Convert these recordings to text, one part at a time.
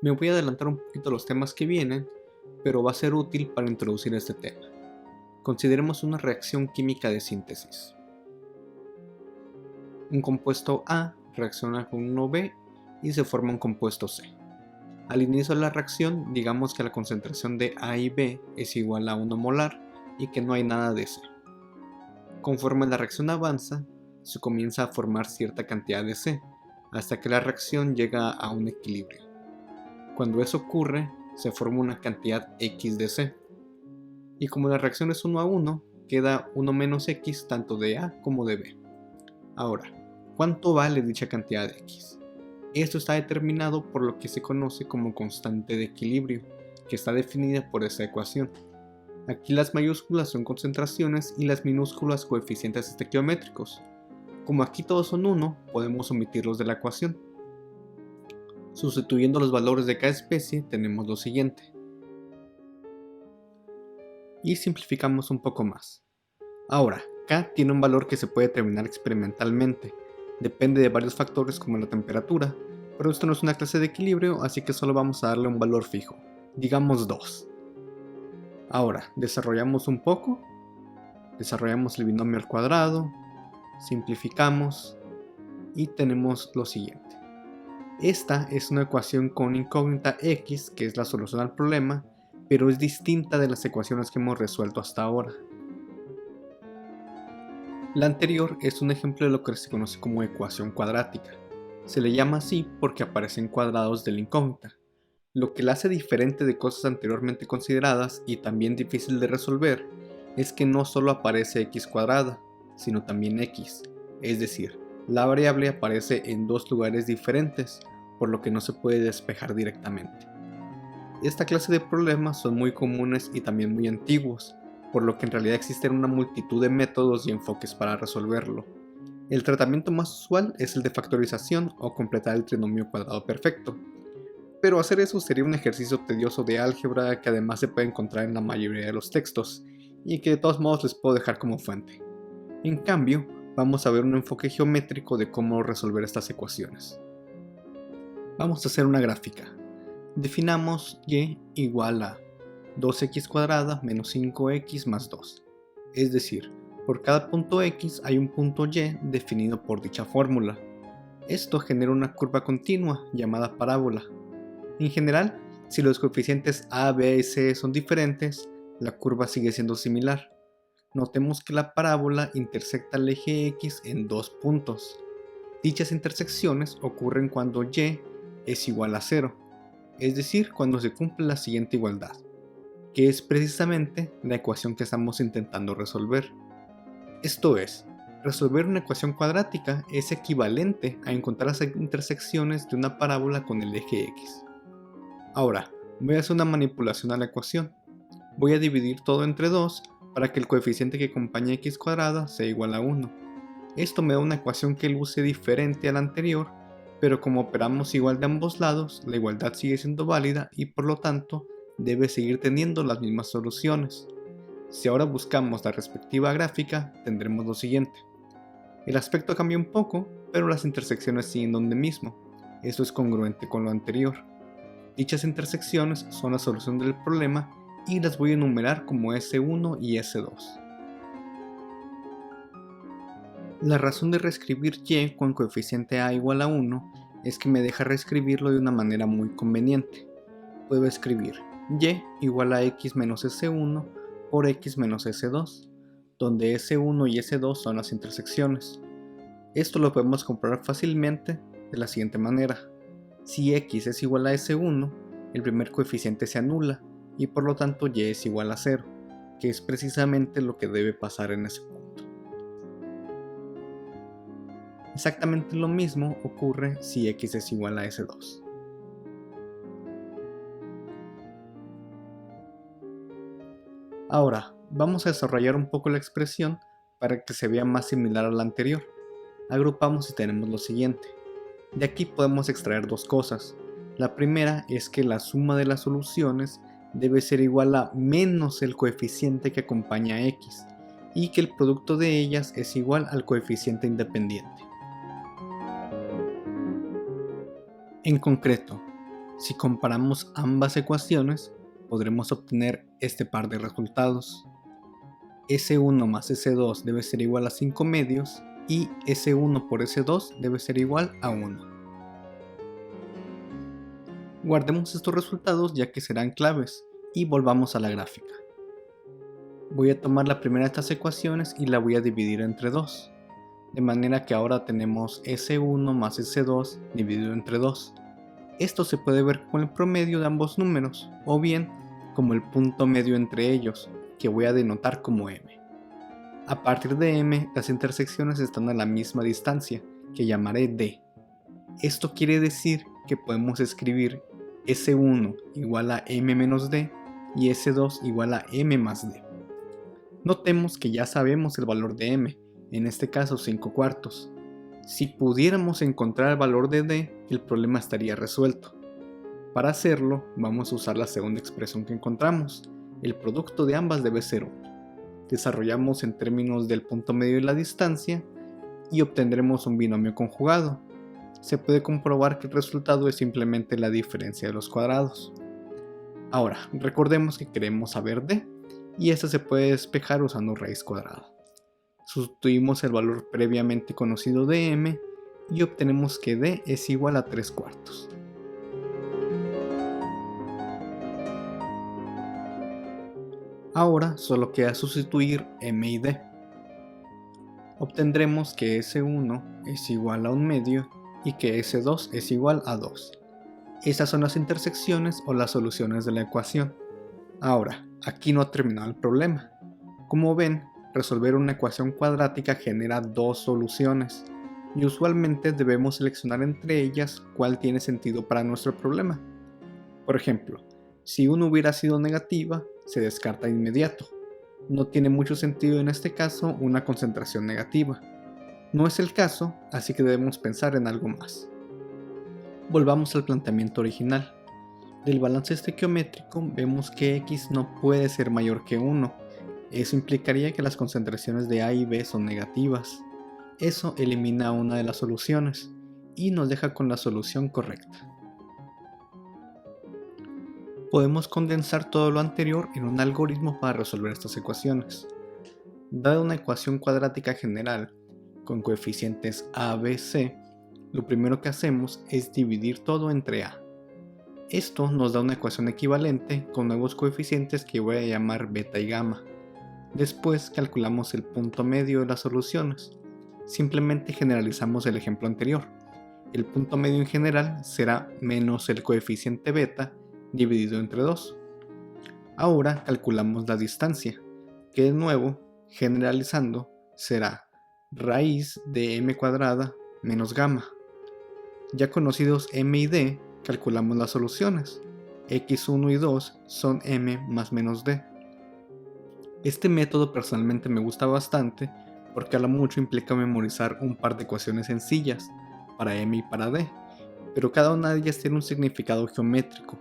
Me voy a adelantar un poquito a los temas que vienen, pero va a ser útil para introducir este tema. Consideremos una reacción química de síntesis. Un compuesto A reacciona con uno B y se forma un compuesto C. Al inicio de la reacción, digamos que la concentración de A y B es igual a 1 molar y que no hay nada de C. Conforme la reacción avanza, se comienza a formar cierta cantidad de C, hasta que la reacción llega a un equilibrio. Cuando eso ocurre, se forma una cantidad X de C. Y como la reacción es 1 a 1, queda 1 menos X tanto de A como de B. Ahora, ¿cuánto vale dicha cantidad de X? Esto está determinado por lo que se conoce como constante de equilibrio, que está definida por esta ecuación. Aquí las mayúsculas son concentraciones y las minúsculas coeficientes estequiométricos. Como aquí todos son 1, podemos omitirlos de la ecuación. Sustituyendo los valores de cada especie tenemos lo siguiente. Y simplificamos un poco más. Ahora, K tiene un valor que se puede determinar experimentalmente. Depende de varios factores como la temperatura, pero esto no es una clase de equilibrio, así que solo vamos a darle un valor fijo. Digamos 2. Ahora, desarrollamos un poco. Desarrollamos el binomio al cuadrado. Simplificamos. Y tenemos lo siguiente. Esta es una ecuación con incógnita X, que es la solución al problema, pero es distinta de las ecuaciones que hemos resuelto hasta ahora. La anterior es un ejemplo de lo que se conoce como ecuación cuadrática. Se le llama así porque aparecen cuadrados de la incógnita. Lo que la hace diferente de cosas anteriormente consideradas y también difícil de resolver es que no solo aparece x cuadrada, sino también x, es decir, la variable aparece en dos lugares diferentes, por lo que no se puede despejar directamente. Esta clase de problemas son muy comunes y también muy antiguos, por lo que en realidad existen una multitud de métodos y enfoques para resolverlo. El tratamiento más usual es el de factorización o completar el trinomio cuadrado perfecto, pero hacer eso sería un ejercicio tedioso de álgebra que además se puede encontrar en la mayoría de los textos, y que de todos modos les puedo dejar como fuente. En cambio, vamos a ver un enfoque geométrico de cómo resolver estas ecuaciones. Vamos a hacer una gráfica. Definamos y igual a 2x cuadrada menos 5x más 2. Es decir, por cada punto x hay un punto y definido por dicha fórmula. Esto genera una curva continua llamada parábola. En general, si los coeficientes a, b y c son diferentes, la curva sigue siendo similar. Notemos que la parábola intersecta el eje x en dos puntos. Dichas intersecciones ocurren cuando y es igual a 0, es decir, cuando se cumple la siguiente igualdad, que es precisamente la ecuación que estamos intentando resolver. Esto es, resolver una ecuación cuadrática es equivalente a encontrar las intersecciones de una parábola con el eje x. Ahora, voy a hacer una manipulación a la ecuación. Voy a dividir todo entre 2 para que el coeficiente que acompaña x cuadrada sea igual a 1. Esto me da una ecuación que luce diferente a la anterior, pero como operamos igual de ambos lados, la igualdad sigue siendo válida y por lo tanto debe seguir teniendo las mismas soluciones. Si ahora buscamos la respectiva gráfica, tendremos lo siguiente. El aspecto cambia un poco, pero las intersecciones siguen donde mismo. Esto es congruente con lo anterior. Dichas intersecciones son la solución del problema y las voy a enumerar como S1 y S2. La razón de reescribir y con coeficiente a igual a 1 es que me deja reescribirlo de una manera muy conveniente. Puedo escribir y igual a x menos S1 por x menos S2, donde S1 y S2 son las intersecciones. Esto lo podemos comprobar fácilmente de la siguiente manera. Si x es igual a S1, el primer coeficiente se anula y por lo tanto y es igual a 0, que es precisamente lo que debe pasar en ese punto. Exactamente lo mismo ocurre si x es igual a S2. Ahora, vamos a desarrollar un poco la expresión para que se vea más similar a la anterior. Agrupamos y tenemos lo siguiente. De aquí podemos extraer dos cosas. La primera es que la suma de las soluciones debe ser igual a menos el coeficiente que acompaña a x, y que el producto de ellas es igual al coeficiente independiente. En concreto, Si comparamos ambas ecuaciones, podremos obtener este par de resultados. S1 más S2 debe ser igual a 5 medios y S1 por S2 debe ser igual a 1. Guardemos estos resultados ya que serán claves y volvamos a la gráfica. Voy a tomar la primera de estas ecuaciones y la voy a dividir entre 2, de manera que ahora tenemos S1 más S2 dividido entre 2. Esto se puede ver como el promedio de ambos números, o bien como el punto medio entre ellos, que voy a denotar como m. A partir de m, las intersecciones están a la misma distancia, que llamaré d. Esto quiere decir que podemos escribir S1 igual a m menos d y S2 igual a m más d. Notemos que ya sabemos el valor de m, en este caso 5 cuartos. Si pudiéramos encontrar el valor de d, el problema estaría resuelto. Para hacerlo, vamos a usar la segunda expresión que encontramos. El producto de ambas debe ser 1. Desarrollamos en términos del punto medio y la distancia y obtendremos un binomio conjugado. Se puede comprobar que el resultado es simplemente la diferencia de los cuadrados. Ahora, recordemos que queremos saber d, y esta se puede despejar usando raíz cuadrada. Sustituimos el valor previamente conocido de m y obtenemos que d es igual a 3 cuartos. Ahora solo queda sustituir m y d. Obtendremos que S1 es igual a 1 medio y que S2 es igual a 2. Estas son las intersecciones o las soluciones de la ecuación. Ahora, aquí no ha terminado el problema. Como ven, resolver una ecuación cuadrática genera dos soluciones, y usualmente debemos seleccionar entre ellas cuál tiene sentido para nuestro problema. Por ejemplo, si una hubiera sido negativa, se descarta de inmediato. No tiene mucho sentido en este caso una concentración negativa. No es el caso, así que debemos pensar en algo más. Volvamos al planteamiento original. Del balance estequiométrico vemos que x no puede ser mayor que 1. Eso implicaría que las concentraciones de A y B son negativas. Eso elimina una de las soluciones y nos deja con la solución correcta. Podemos condensar todo lo anterior en un algoritmo para resolver estas ecuaciones. Dada una ecuación cuadrática general con coeficientes a, b, c, lo primero que hacemos es dividir todo entre a. Esto nos da una ecuación equivalente con nuevos coeficientes que voy a llamar beta y gamma. Después calculamos el punto medio de las soluciones. Simplemente generalizamos el ejemplo anterior. El punto medio en general será menos el coeficiente beta dividido entre 2. Ahora calculamos la distancia, que de nuevo, generalizando, será raíz de m cuadrada menos gamma. Ya conocidos m y d, calculamos las soluciones. x1 y 2 son m más menos d. Este método personalmente me gusta bastante porque a lo mucho implica memorizar un par de ecuaciones sencillas para m y para d, pero cada una de ellas tiene un significado geométrico.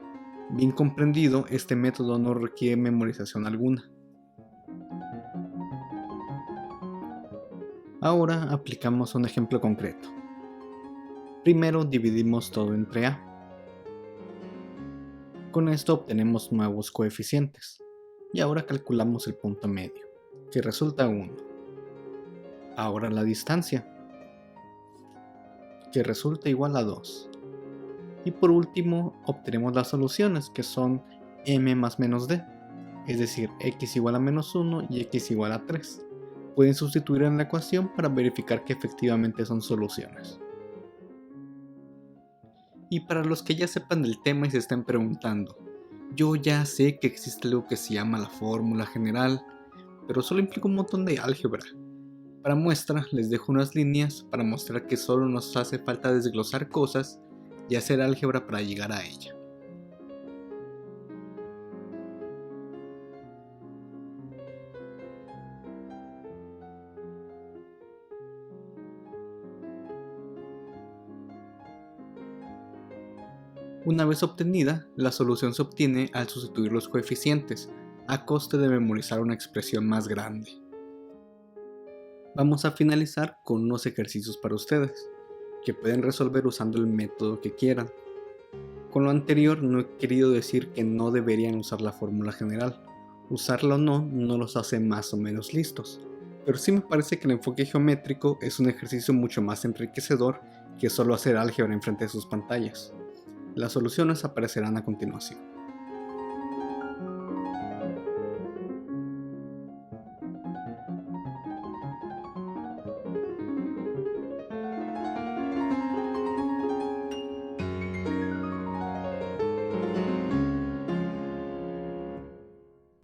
Bien comprendido, este método no requiere memorización alguna. Ahora aplicamos un ejemplo concreto. Primero dividimos todo entre a. Con esto obtenemos nuevos coeficientes. Y ahora calculamos el punto medio, que resulta 1. Ahora la distancia, que resulta igual a 2. Y por último obtenemos las soluciones, que son m más menos d, es decir, x igual a menos 1 y x igual a 3. Pueden sustituir en la ecuación para verificar que efectivamente son soluciones. Y para los que ya sepan del tema y se estén preguntando, yo ya sé que existe algo que se llama la fórmula general, pero solo implica un montón de álgebra. Para muestra les dejo unas líneas para mostrar que solo nos hace falta desglosar cosas y hacer álgebra para llegar a ella. Una vez obtenida, la solución se obtiene al sustituir los coeficientes, a coste de memorizar una expresión más grande. Vamos a finalizar con unos ejercicios para ustedes, que pueden resolver usando el método que quieran. Con lo anterior no he querido decir que no deberían usar la fórmula general. Usarla o no los hace más o menos listos. Pero sí me parece que el enfoque geométrico es un ejercicio mucho más enriquecedor que solo hacer álgebra enfrente de sus pantallas. Las soluciones aparecerán a continuación.